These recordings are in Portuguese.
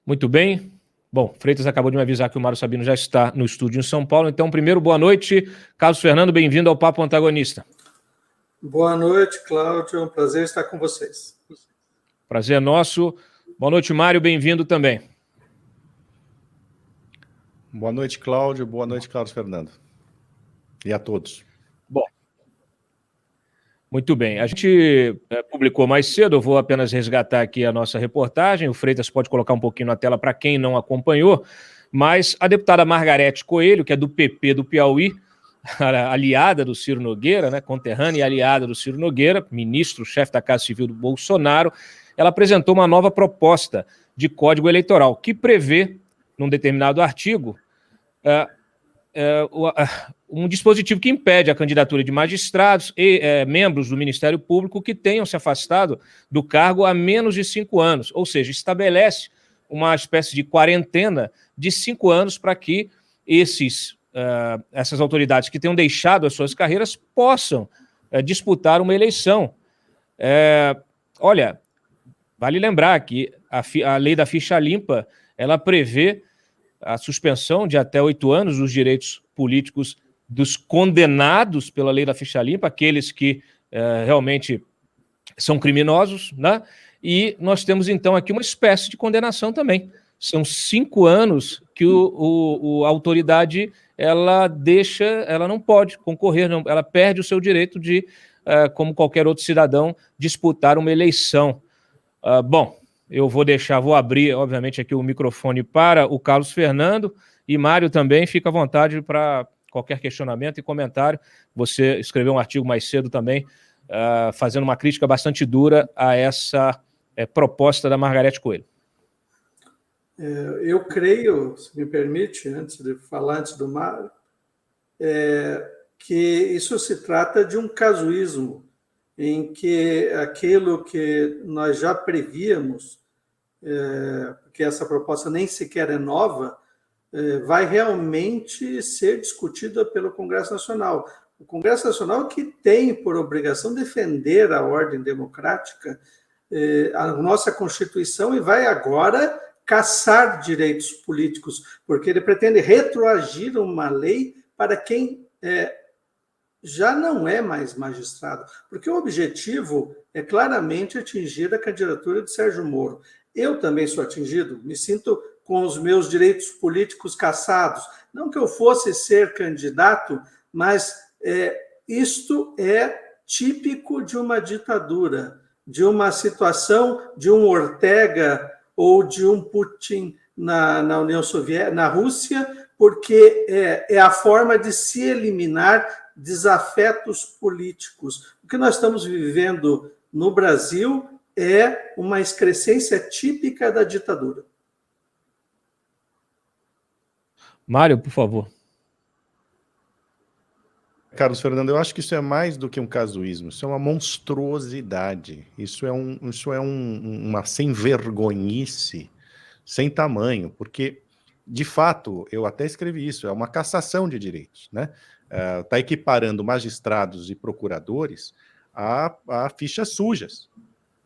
Muito bem. Bom, Freitas acabou de me avisar que o Mário Sabino já está no estúdio em São Paulo. Então, primeiro, boa noite. Carlos Fernando, bem-vindo ao Papo Antagonista. Boa noite, Cláudio. É um prazer estar com vocês. Prazer é nosso. Boa noite, Mário. Bem-vindo também. Boa noite, Cláudio. Boa noite, Carlos Fernando. E a todos. Bom, muito bem. A gente publicou mais cedo, eu vou apenas resgatar aqui a nossa reportagem. O Freitas pode colocar um pouquinho na tela para quem não acompanhou, mas a deputada Margarete Coelho, que é do PP do Piauí, aliada do Ciro Nogueira, né, conterrânea e aliada do Ciro Nogueira, ministro, chefe da Casa Civil do Bolsonaro, ela apresentou uma nova proposta de Código Eleitoral que prevê, num determinado artigo, um dispositivo que impede a candidatura de magistrados e membros do Ministério Público que tenham se afastado do cargo há menos de 5 anos, ou seja, estabelece uma espécie de quarentena de 5 anos para que essas autoridades que tenham deixado as suas carreiras possam disputar uma eleição. Olha, vale lembrar que a lei da ficha limpa, ela prevê a suspensão de até 8 anos dos direitos políticos dos condenados pela lei da ficha limpa, aqueles que realmente são criminosos, né? E nós temos, então, aqui uma espécie de condenação também. São 5 anos que a autoridade ela não pode concorrer, ela perde o seu direito de, como qualquer outro cidadão, disputar uma eleição. Bom, eu vou abrir, obviamente, aqui o microfone para o Carlos Fernando e Mário também, fica à vontade para qualquer questionamento e comentário. Você escreveu um artigo mais cedo também, fazendo uma crítica bastante dura a essa proposta da Margarete Coelho. Eu creio, se me permite, antes do Mário, que isso se trata de um casuísmo, em que aquilo que nós já prevíamos, que essa proposta nem sequer é nova, vai realmente ser discutida pelo Congresso Nacional. O Congresso Nacional que tem por obrigação defender a ordem democrática, a nossa Constituição, e vai agora caçar direitos políticos, porque ele pretende retroagir uma lei para quem já não é mais magistrado, porque o objetivo é claramente atingir a candidatura de Sérgio Moro. Eu também sou atingido, me sinto com os meus direitos políticos cassados. Não que eu fosse ser candidato, mas isto é típico de uma ditadura, de uma situação de um Ortega ou de um Putin na União Soviética, na Rússia, porque é a forma de se eliminar desafetos políticos. O que nós estamos vivendo no Brasil é uma excrescência típica da ditadura. Mário, por favor. Carlos Fernando, eu acho que isso é mais do que um casuísmo, isso é uma monstruosidade, isso é uma sem-vergonhice, sem tamanho, porque, de fato, eu até escrevi isso, é uma cassação de direitos, né? Está equiparando magistrados e procuradores a fichas sujas,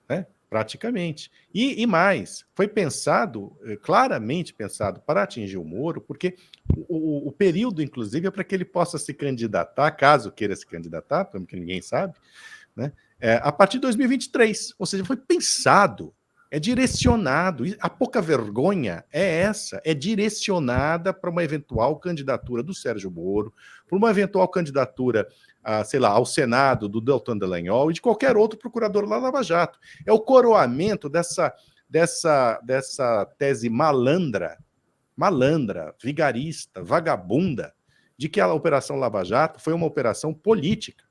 né? Praticamente. E mais, foi pensado, claramente pensado, para atingir o Moro, porque o período, inclusive, é para que ele possa se candidatar, caso queira se candidatar, porque ninguém sabe, né? A partir de 2023. Ou seja, foi pensado, é direcionado. A pouca vergonha é essa, é direcionada para uma eventual candidatura do Sérgio Moro, para uma eventual candidatura sei lá, ao Senado do Deltan Dallagnol e de qualquer outro procurador lá na Lava Jato. É o coroamento dessa tese malandra, vigarista, vagabunda, de que a Operação Lava Jato foi uma operação política.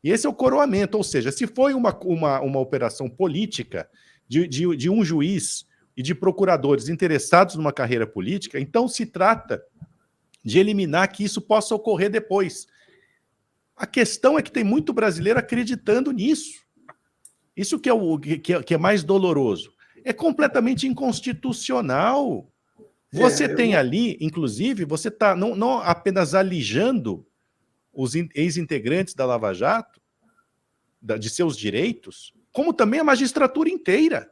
E esse é o coroamento, ou seja, se foi uma operação política de um juiz e de procuradores interessados numa carreira política, então se trata de eliminar que isso possa ocorrer depois. A questão é que tem muito brasileiro acreditando nisso. Isso que é mais doloroso. É completamente inconstitucional. Você tem ali, inclusive, você está não apenas alijando os ex-integrantes da Lava Jato de seus direitos, como também a magistratura inteira.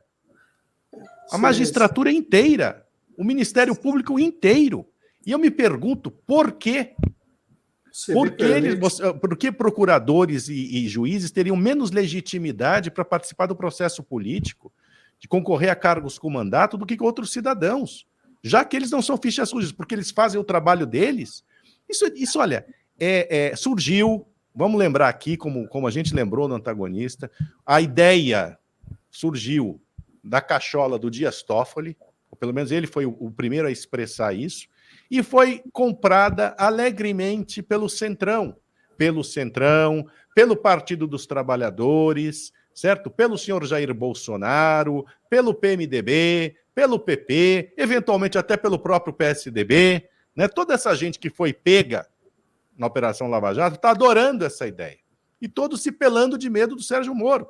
A magistratura inteira, o Ministério Público inteiro. E eu me pergunto por quê? Por que procuradores e juízes teriam menos legitimidade para participar do processo político, de concorrer a cargos com mandato, do que outros cidadãos? Já que eles não são fichas sujas, porque eles fazem o trabalho deles. Isso olha, surgiu, vamos lembrar aqui, como a gente lembrou no antagonista, a ideia surgiu da cachola do Dias Toffoli, ou pelo menos ele foi o primeiro a expressar isso, e foi comprada alegremente pelo Centrão, pelo Partido dos Trabalhadores, certo? Pelo senhor Jair Bolsonaro, pelo PMDB, pelo PP, eventualmente até pelo próprio PSDB, né? Toda essa gente que foi pega na Operação Lava Jato está adorando essa ideia. E todos se pelando de medo do Sérgio Moro.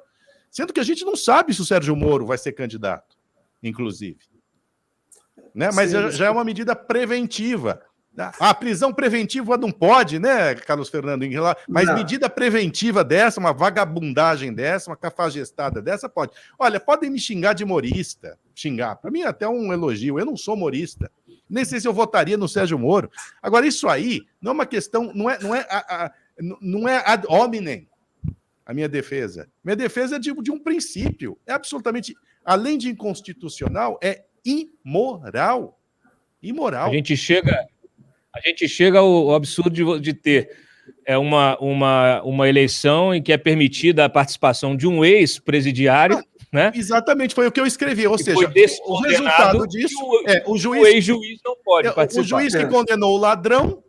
Sendo que a gente não sabe se o Sérgio Moro vai ser candidato, inclusive. Né? Mas já é uma medida preventiva. A prisão preventiva não pode, né, Carlos Fernando? Mas medida preventiva dessa, uma vagabundagem dessa, uma cafajestada dessa, pode. Olha, podem me xingar de morista. Xingar. Para mim, até um elogio. Eu não sou morista. Nem sei se eu votaria no Sérgio Moro. Agora, isso aí não é uma questão, não é ad hominem a minha defesa. Minha defesa é de um princípio. É absolutamente, além de inconstitucional, é imoral. Imoral. A gente chega ao absurdo de ter uma eleição em que é permitida a participação de um ex-presidiário, né? Exatamente, foi o que eu escrevi. Ou seja, o resultado disso o ex-juiz não pode participar. O juiz que condenou o ladrão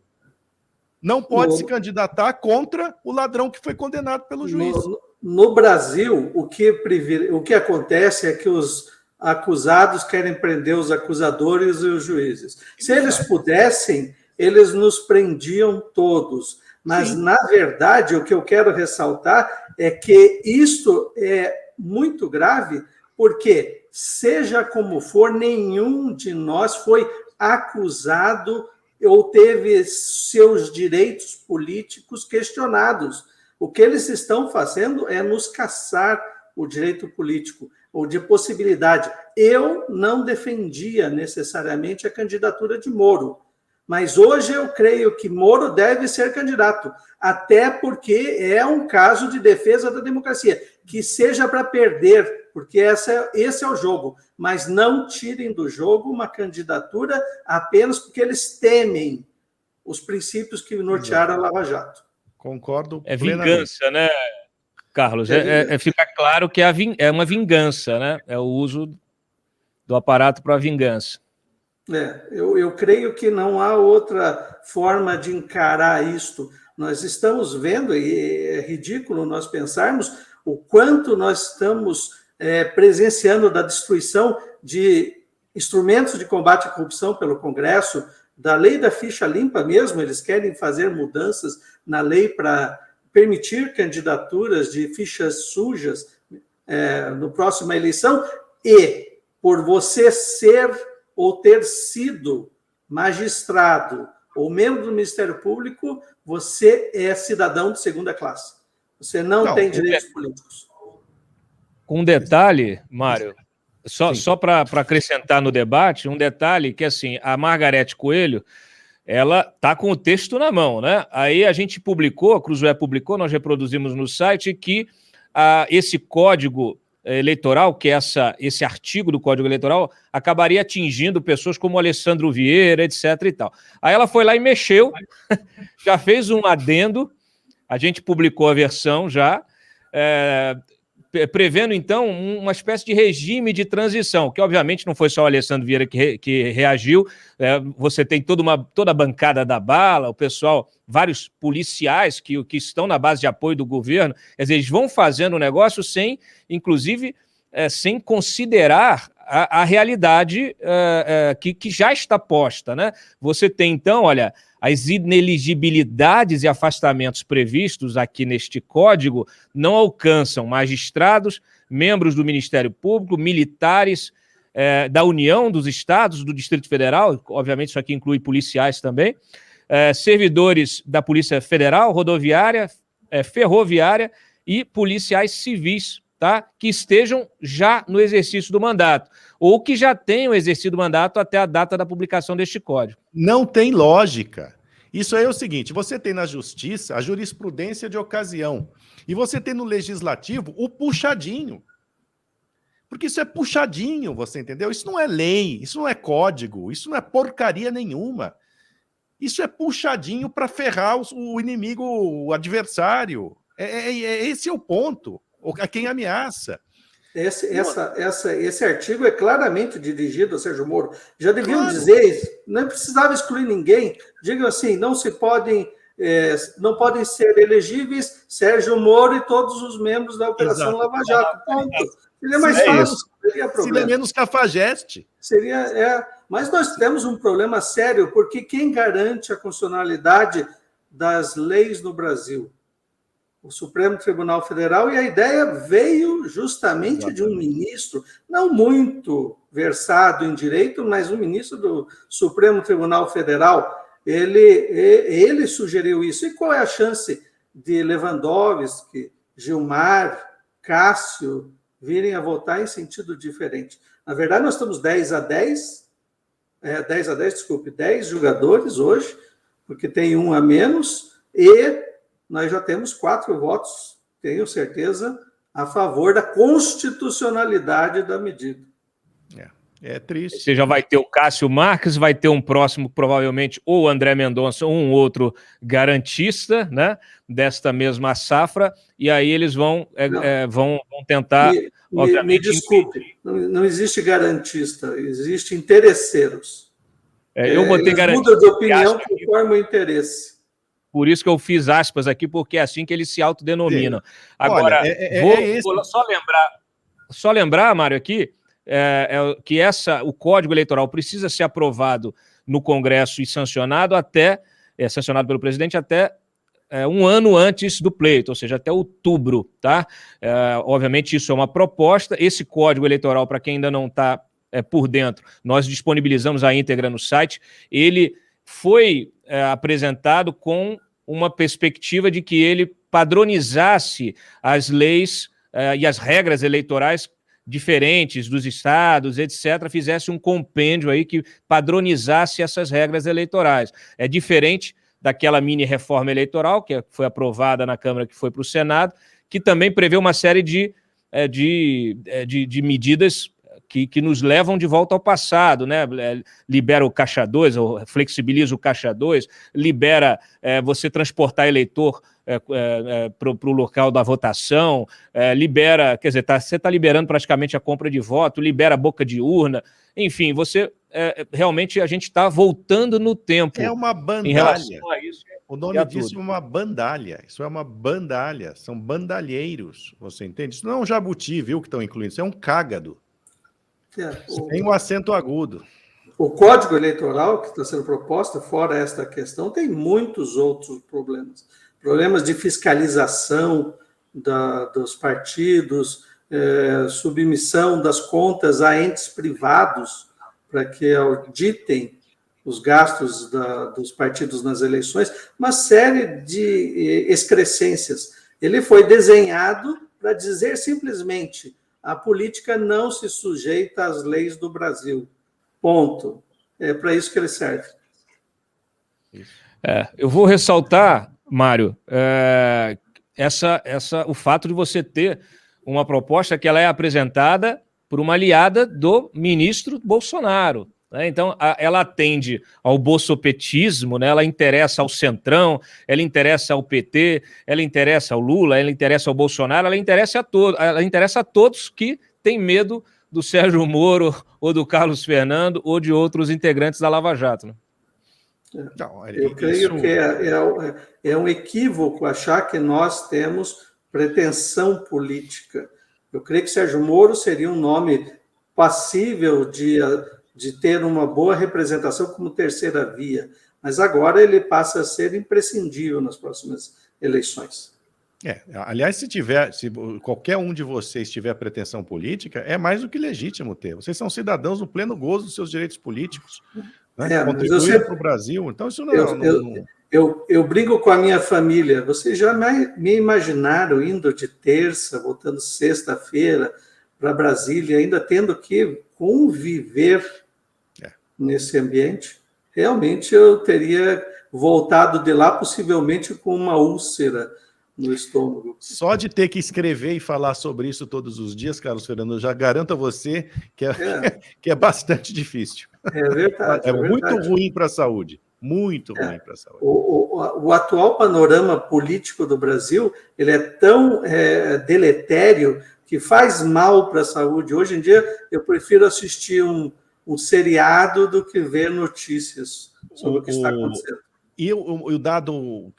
não pode se candidatar contra o ladrão que foi condenado pelo juiz. No Brasil, o que acontece é que os acusados querem prender os acusadores e os juízes. Se eles pudessem, eles nos prendiam todos. Mas, na verdade, o que eu quero ressaltar é que isto é muito grave, porque, seja como for, nenhum de nós foi acusado ou teve seus direitos políticos questionados. O que eles estão fazendo é nos caçar o direito político, ou de possibilidade. Eu não defendia necessariamente a candidatura de Moro, mas hoje eu creio que Moro deve ser candidato, até porque é um caso de defesa da democracia, que seja para perder, porque esse é o jogo, mas não tirem do jogo uma candidatura apenas porque eles temem os princípios que nortearam a Lava Jato. Concordo. É vingança, né, Carlos? Fica claro que é uma vingança, né? É o uso do aparato para vingança. Eu creio que não há outra forma de encarar isto. Nós estamos vendo, e é ridículo nós pensarmos o quanto nós estamos presenciando da destruição de instrumentos de combate à corrupção pelo Congresso, da lei da ficha limpa mesmo, eles querem fazer mudanças na lei para permitir candidaturas de fichas sujas no próxima eleição, e por você ser ou ter sido magistrado ou membro do Ministério Público, você é cidadão de segunda classe. Você não tem direitos políticos. Com um detalhe, Mário, só para acrescentar no debate, um detalhe que, assim, a Margarete Coelho, ela está com o texto na mão, né? Aí a gente publicou, a Cruzoé publicou, nós reproduzimos no site, que esse código eleitoral, que esse artigo do Código Eleitoral, acabaria atingindo pessoas como Alessandro Vieira, etc. e tal. Aí ela foi lá e mexeu, já fez um adendo, a gente publicou a versão já, prevendo, então, uma espécie de regime de transição, que obviamente não foi só o Alessandro Vieira que reagiu, você tem toda a bancada da bala, o pessoal, vários policiais que estão na base de apoio do governo, quer dizer, eles vão fazendo o negócio sem, inclusive, sem considerar a realidade que já está posta, né? Você tem, então, olha, as ineligibilidades e afastamentos previstos aqui neste código não alcançam magistrados, membros do Ministério Público, militares da União, dos Estados, do Distrito Federal, obviamente isso aqui inclui policiais também, servidores da Polícia Federal, rodoviária, ferroviária e policiais civis tá, que estejam já no exercício do mandato, ou que já tenham exercido o mandato até a data da publicação deste código. Não tem lógica. Isso aí é o seguinte, você tem na justiça a jurisprudência de ocasião, e você tem no legislativo o puxadinho. Porque isso é puxadinho, você entendeu? Isso não é lei, isso não é código, isso não é porcaria nenhuma. Isso é puxadinho para ferrar o inimigo, o adversário. Esse é o ponto, a quem ameaça. Esse artigo é claramente dirigido a Sérgio Moro. Já deviam dizer, não precisava excluir ninguém. Digam assim, não podem ser elegíveis Sérgio Moro e todos os membros da Operação Lava Jato. Ponto. Seria mais fácil, não teria problema. Seria menos cafajeste. Mas nós temos um problema sério, porque quem garante a constitucionalidade das leis no Brasil? O Supremo Tribunal Federal, e a ideia veio justamente de um ministro, não muito versado em direito, mas um ministro do Supremo Tribunal Federal. Ele sugeriu isso. E qual é a chance de Lewandowski, Gilmar, Cássio virem a votar em sentido diferente? Na verdade, nós estamos 10 jogadores hoje, porque tem um a menos, e nós já temos 4 votos, tenho certeza, a favor da constitucionalidade da medida. É triste. Você já vai ter o Cássio Marques, vai ter um próximo, provavelmente, ou o André Mendonça, ou um outro garantista, né, desta mesma safra, e aí eles vão tentar... Me desculpe, não existe garantista, existe interesseiros. Eu botei garantista. Muda de opinião conforme o interesse. Por isso que eu fiz aspas aqui, porque é assim que eles se autodenominam. Agora, vou só lembrar, Mário, aqui, que o Código Eleitoral precisa ser aprovado no Congresso e sancionado pelo presidente até um ano antes do pleito, ou seja, até outubro, tá? Obviamente isso é uma proposta. Esse Código Eleitoral, para quem ainda não está por dentro, nós disponibilizamos a íntegra no site. Ele foi apresentado com uma perspectiva de que ele padronizasse as leis e as regras eleitorais diferentes dos estados, etc., fizesse um compêndio aí que padronizasse essas regras eleitorais. É diferente daquela mini-reforma eleitoral, que foi aprovada na Câmara, que foi para o Senado, que também prevê uma série de medidas que nos levam de volta ao passado, né? Libera o Caixa 2, ou flexibiliza o Caixa 2, libera você transportar eleitor para o local da votação, libera, quer dizer, você está liberando praticamente a compra de voto, libera a boca de urna, enfim, realmente a gente está voltando no tempo. É uma bandalha. Em relação a isso. O nome disso é uma bandalha. Isso é uma bandalha. São bandalheiros, você entende? Isso não é um jabuti, viu, que estão incluindo. Isso é um cágado. Tem um acento agudo. O Código Eleitoral que está sendo proposto, fora esta questão, tem muitos outros problemas. Problemas de fiscalização dos partidos, submissão das contas a entes privados para que auditem os gastos dos partidos nas eleições, uma série de excrescências. Ele foi desenhado para dizer simplesmente: a política não se sujeita às leis do Brasil. Ponto. É para isso que ele serve. Eu vou ressaltar, Mário, o fato de você ter uma proposta que ela é apresentada por uma aliada do ministro Bolsonaro. Né? Então, ela atende ao bolsopetismo, né? Ela interessa ao Centrão, ela interessa ao PT, ela interessa ao Lula, ela interessa ao Bolsonaro, ela interessa a todos que têm medo do Sérgio Moro, ou do Carlos Fernando, ou de outros integrantes da Lava Jato. Né? Eu creio que é um equívoco achar que nós temos pretensão política. Eu creio que Sérgio Moro seria um nome passível de ter uma boa representação como terceira via, mas agora ele passa a ser imprescindível nas próximas eleições. Aliás, se qualquer um de vocês tiver pretensão política, é mais do que legítimo ter. Vocês são cidadãos no pleno gozo dos seus direitos políticos. né? Contribuíram para o Brasil. Então, isso eu brigo com a minha família. Vocês já me imaginaram indo de terça, voltando sexta-feira para Brasília, ainda tendo que conviver nesse ambiente? Realmente eu teria voltado de lá, possivelmente com uma úlcera no estômago. Só de ter que escrever e falar sobre isso todos os dias, Carlos Fernando, eu já garanto a você que é bastante difícil. É verdade. É muito ruim para a saúde. Muito ruim para a saúde. O atual panorama político do Brasil, ele é tão deletério que faz mal para a saúde. Hoje em dia, eu prefiro assistir um seriado do que ver notícias sobre o que está acontecendo. E o dado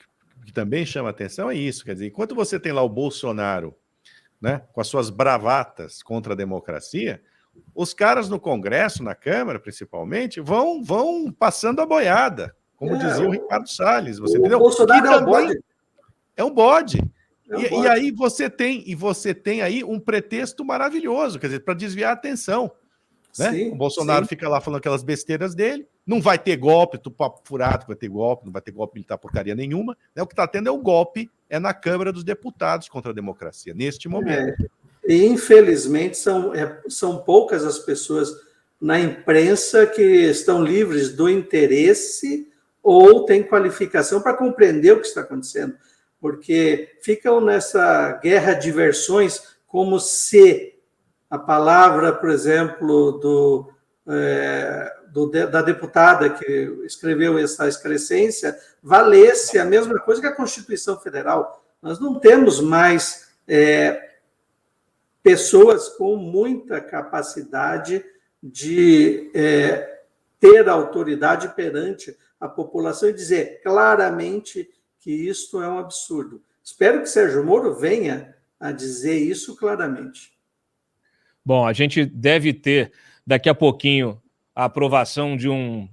que também chama atenção é isso, quer dizer, enquanto você tem lá o Bolsonaro, né, com as suas bravatas contra a democracia, os caras no Congresso, na Câmara, principalmente, vão passando a boiada, como dizia o Ricardo Salles. Você entendeu? O Bolsonaro é um bode. É um bode. E aí você tem aí um pretexto maravilhoso, quer dizer, para desviar a atenção. Né? Sim, o Bolsonaro fica lá falando aquelas besteiras dele, não vai ter golpe, tu papo furado que vai ter golpe, não vai ter golpe militar porcaria nenhuma, né? O que está tendo é o golpe, na Câmara dos Deputados contra a democracia, neste momento. E infelizmente são poucas as pessoas na imprensa que estão livres do interesse ou têm qualificação para compreender o que está acontecendo, porque ficam nessa guerra de versões como se a palavra, por exemplo, da deputada que escreveu essa excrescência valesse a mesma coisa que a Constituição Federal. Nós não temos mais pessoas com muita capacidade de ter autoridade perante a população e dizer claramente que isto é um absurdo. Espero que Sérgio Moro venha a dizer isso claramente. Bom, a gente deve ter daqui a pouquinho a aprovação de um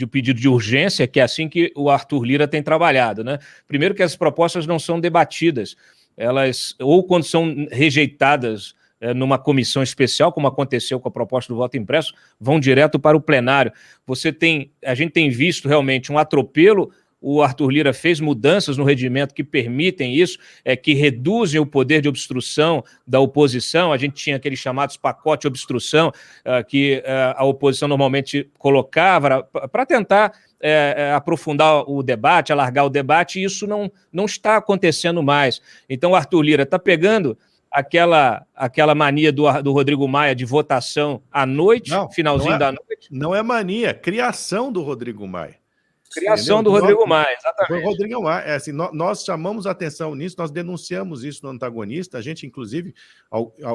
pedido de urgência, que é assim que o Arthur Lira tem trabalhado, né? Primeiro que as propostas não são debatidas, elas, ou quando são rejeitadas numa comissão especial, como aconteceu com a proposta do voto impresso, vão direto para o plenário. A gente tem visto realmente um atropelo. O Arthur Lira fez mudanças no regimento que permitem isso, que reduzem o poder de obstrução da oposição. A gente tinha aqueles chamados pacote obstrução, que a oposição normalmente colocava para tentar aprofundar o debate, alargar o debate, e isso não está acontecendo mais. Então o Arthur Lira está pegando aquela mania do Rodrigo Maia de votação à noite, finalzinho da noite. Não é mania, criação do Rodrigo Maia. Criação do Rodrigo Maia, exatamente. O Rodrigo Maia, assim, nós chamamos a atenção nisso, nós denunciamos isso no Antagonista, a gente, inclusive,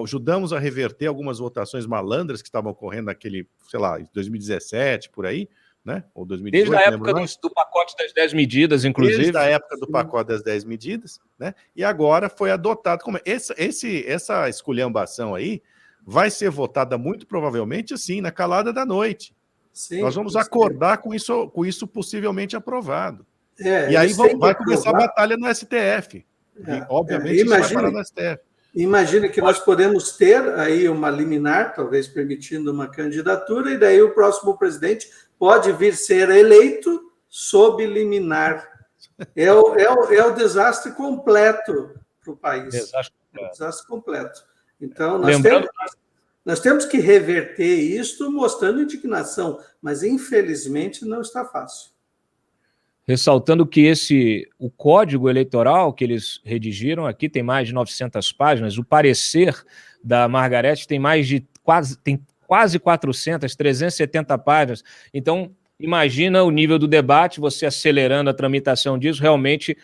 ajudamos a reverter algumas votações malandras que estavam ocorrendo naquele, sei lá, 2017, por aí, né? Ou 2018. Desde a época do pacote das 10 medidas, inclusive. Desde a época do pacote das 10 medidas, né? E agora foi adotado. Essa esculhambação aí vai ser votada muito provavelmente, assim, na calada da noite. Sim, nós vamos acordar com isso possivelmente aprovado. E aí vai começar a batalha no STF. Obviamente isso vai parar no STF. Imagine que nós podemos ter aí uma liminar, talvez permitindo uma candidatura, e daí o próximo presidente pode vir ser eleito sob liminar. É o desastre completo para o país. Desastre completo. Então, nós temos que reverter isto mostrando indignação, mas infelizmente não está fácil. Ressaltando que o código eleitoral que eles redigiram aqui tem mais de 900 páginas, o parecer da Margarete tem quase 400, 370 páginas. Então, imagina o nível do debate, você acelerando a tramitação disso, realmente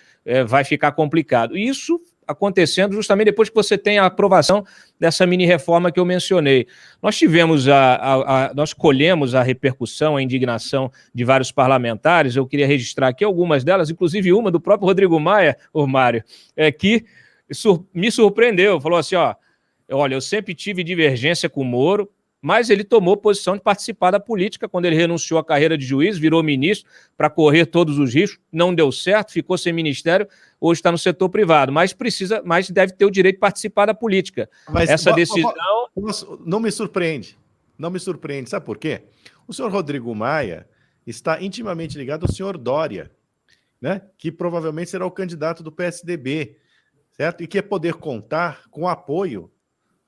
vai ficar complicado. E isso acontecendo justamente depois que você tem a aprovação dessa mini-reforma que eu mencionei. Nós tivemos nós colhemos a repercussão, a indignação de vários parlamentares. Eu queria registrar aqui algumas delas, inclusive uma do próprio Rodrigo Maia, o Mário, que me surpreendeu. Falou assim, olha, eu sempre tive divergência com o Moro, mas ele tomou posição de participar da política quando ele renunciou à carreira de juiz, virou ministro para correr todos os riscos, não deu certo, ficou sem ministério, hoje está no setor privado, mas deve ter o direito de participar da política. Mas essa decisão... Não me surpreende, sabe por quê? O senhor Rodrigo Maia, está intimamente ligado ao senhor Dória, né? Que provavelmente será o candidato do PSDB, certo? E que é poder contar com o apoio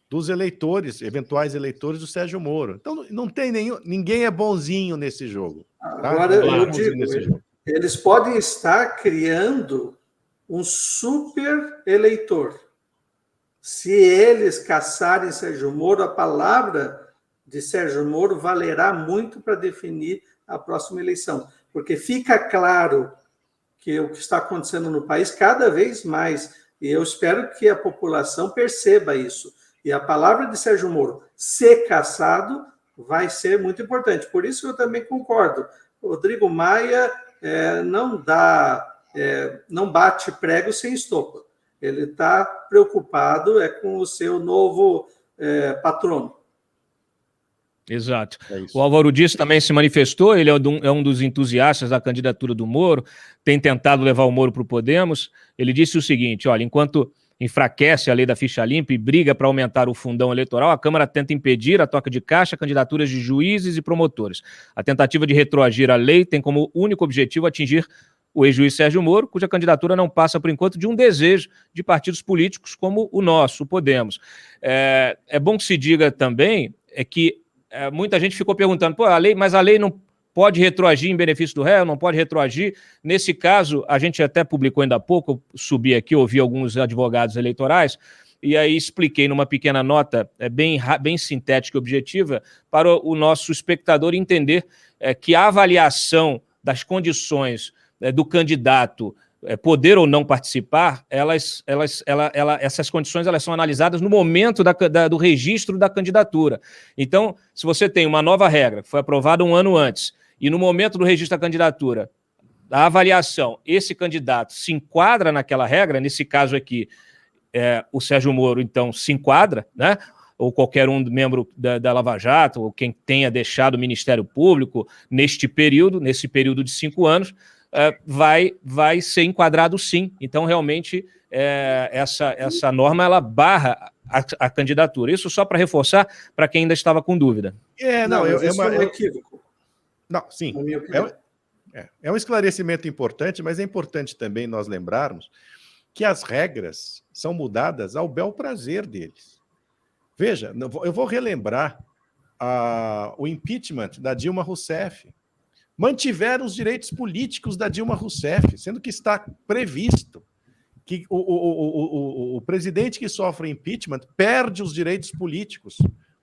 dos eleitores, eventuais eleitores do Sérgio Moro. Então, não tem ninguém é bonzinho nesse jogo. Tá? Agora, eu digo, eles podem estar criando um super eleitor. Se eles caçarem Sérgio Moro, a palavra de Sérgio Moro valerá muito para definir a próxima eleição. Porque fica claro que o que está acontecendo no país cada vez mais, e eu espero que a população perceba isso. E a palavra de Sérgio Moro ser caçado vai ser muito importante. Por isso eu também concordo. Rodrigo Maia não bate prego sem estopa. Ele está preocupado com o seu novo patrono. Exato. O Álvaro Dias também se manifestou, ele é um dos entusiastas da candidatura do Moro, tem tentado levar o Moro para o Podemos. Ele disse o seguinte, olha, enquanto enfraquece a lei da ficha limpa e briga para aumentar o fundão eleitoral, a Câmara tenta impedir a toca de caixa candidaturas de juízes e promotores. A tentativa de retroagir a lei tem como único objetivo atingir o ex-juiz Sérgio Moro, cuja candidatura não passa, por enquanto, de um desejo de partidos políticos como o nosso, o Podemos. É bom que se diga também que muita gente ficou perguntando, mas a lei não pode retroagir em benefício do réu, não pode retroagir. Nesse caso, a gente até publicou ainda há pouco, eu subi aqui, ouvi alguns advogados eleitorais, e aí expliquei numa pequena nota bem sintética e objetiva para o nosso espectador entender que a avaliação das condições do candidato poder ou não participar, essas condições elas são analisadas no momento do registro da candidatura. Então, se você tem uma nova regra, que foi aprovada um ano antes, e no momento do registro da candidatura, da avaliação, esse candidato se enquadra naquela regra, nesse caso aqui, o Sérgio Moro, então, se enquadra, né? Ou qualquer um membro da Lava Jato, ou quem tenha deixado o Ministério Público nesse período de 5 anos, vai ser enquadrado sim. Então, realmente, essa norma ela barra a candidatura. Isso só para reforçar para quem ainda estava com dúvida. É um equívoco. Não, sim. É um esclarecimento importante, mas é importante também nós lembrarmos que as regras são mudadas ao bel prazer deles. Veja, eu vou relembrar o impeachment da Dilma Rousseff. Mantiveram os direitos políticos da Dilma Rousseff, sendo que está previsto que o presidente que sofre impeachment perde os direitos políticos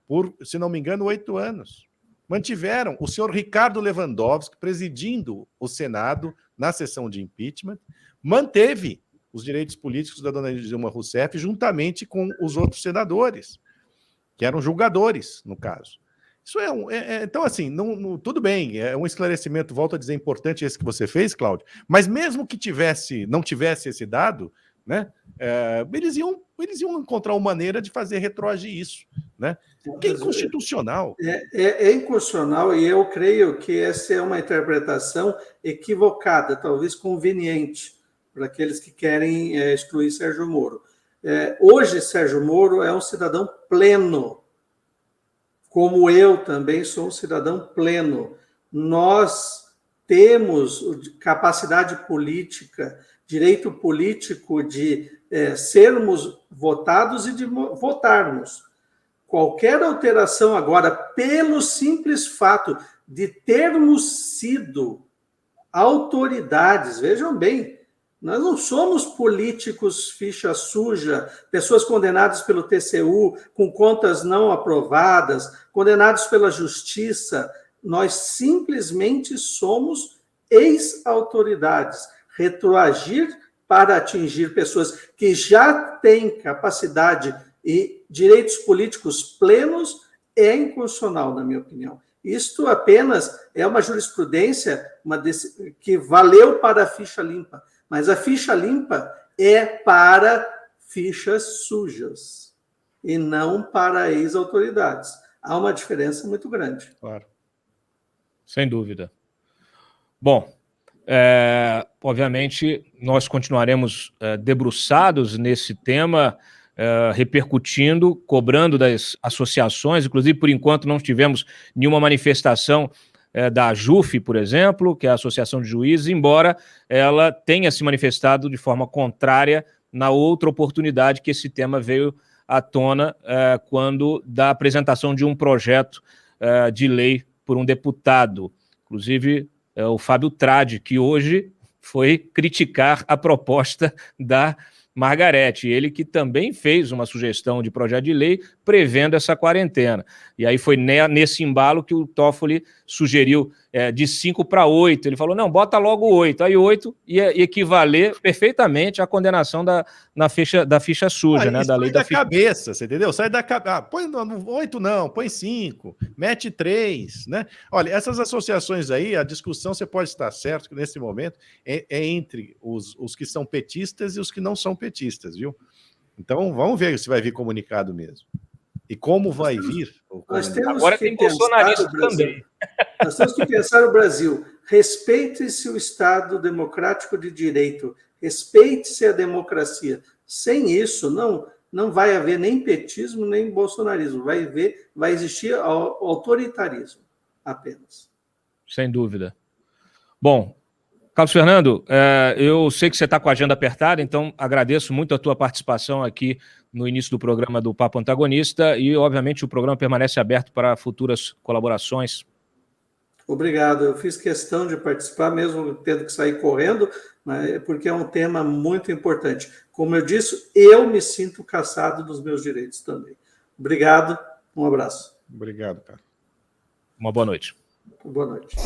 por, se não me engano, 8 anos. Mantiveram o senhor Ricardo Lewandowski presidindo o Senado na sessão de impeachment, manteve os direitos políticos da dona Dilma Rousseff juntamente com os outros senadores, que eram julgadores, no caso. Isso então, assim, tudo bem, é um esclarecimento, volto a dizer, importante esse que você fez, Cláudio, mas mesmo que não tivesse esse dado, né, eles iam encontrar uma maneira de fazer retroagir isso, né? Que é inconstitucional. É inconstitucional, e eu creio que essa é uma interpretação equivocada, talvez conveniente, para aqueles que querem excluir Sérgio Moro. Hoje, Sérgio Moro é um cidadão pleno, como eu também sou um cidadão pleno. Nós temos capacidade política, direito político de sermos votados e de votarmos. Qualquer alteração agora, pelo simples fato de termos sido autoridades, vejam bem, nós não somos políticos ficha suja, pessoas condenadas pelo TCU, com contas não aprovadas, condenados pela justiça. Nós simplesmente somos ex-autoridades. Retroagir para atingir pessoas que já têm capacidade e direitos políticos plenos é inconstitucional, na minha opinião. Isto apenas é uma jurisprudência que valeu para a ficha limpa. Mas a ficha limpa é para fichas sujas e não para ex-autoridades. Há uma diferença muito grande. Claro. Sem dúvida. Bom, obviamente, nós continuaremos debruçados nesse tema, repercutindo, cobrando das associações. Inclusive, por enquanto, não tivemos nenhuma manifestação da AJUF, por exemplo, que é a Associação de Juízes, embora ela tenha se manifestado de forma contrária na outra oportunidade que esse tema veio à tona, quando da apresentação de um projeto de lei por um deputado, inclusive o Fábio Tradi, que hoje foi criticar a proposta da Margarete, ele que também fez uma sugestão de projeto de lei prevendo essa quarentena. E aí foi nesse embalo que o Toffoli sugeriu de 5 para 8. Ele falou, não, bota logo 8. Aí 8 ia equivaler perfeitamente à condenação da ficha suja, né? Da lei da ficha... cabeça, você entendeu? Sai da cabeça. Põe 8 não, põe 5, mete 3, né? Olha, essas associações aí, a discussão, você pode estar certo que nesse momento é entre os que são petistas e os que não são petistas, viu? Então, vamos ver se vai vir comunicado mesmo. E como vai vir? Agora tem bolsonarista também. Nós temos que pensar o Brasil. Respeite-se o Estado democrático de direito. Respeite-se a democracia. Sem isso, não vai haver nem petismo, nem bolsonarismo. Vai existir autoritarismo apenas. Sem dúvida. Bom, Carlos Fernando, eu sei que você está com a agenda apertada, então agradeço muito a tua participação aqui no início do programa do Papo Antagonista e, obviamente, o programa permanece aberto para futuras colaborações. Obrigado. Eu fiz questão de participar, mesmo tendo que sair correndo, porque é um tema muito importante. Como eu disse, eu me sinto cassado dos meus direitos também. Obrigado, um abraço. Obrigado, cara. Uma boa noite. Boa noite.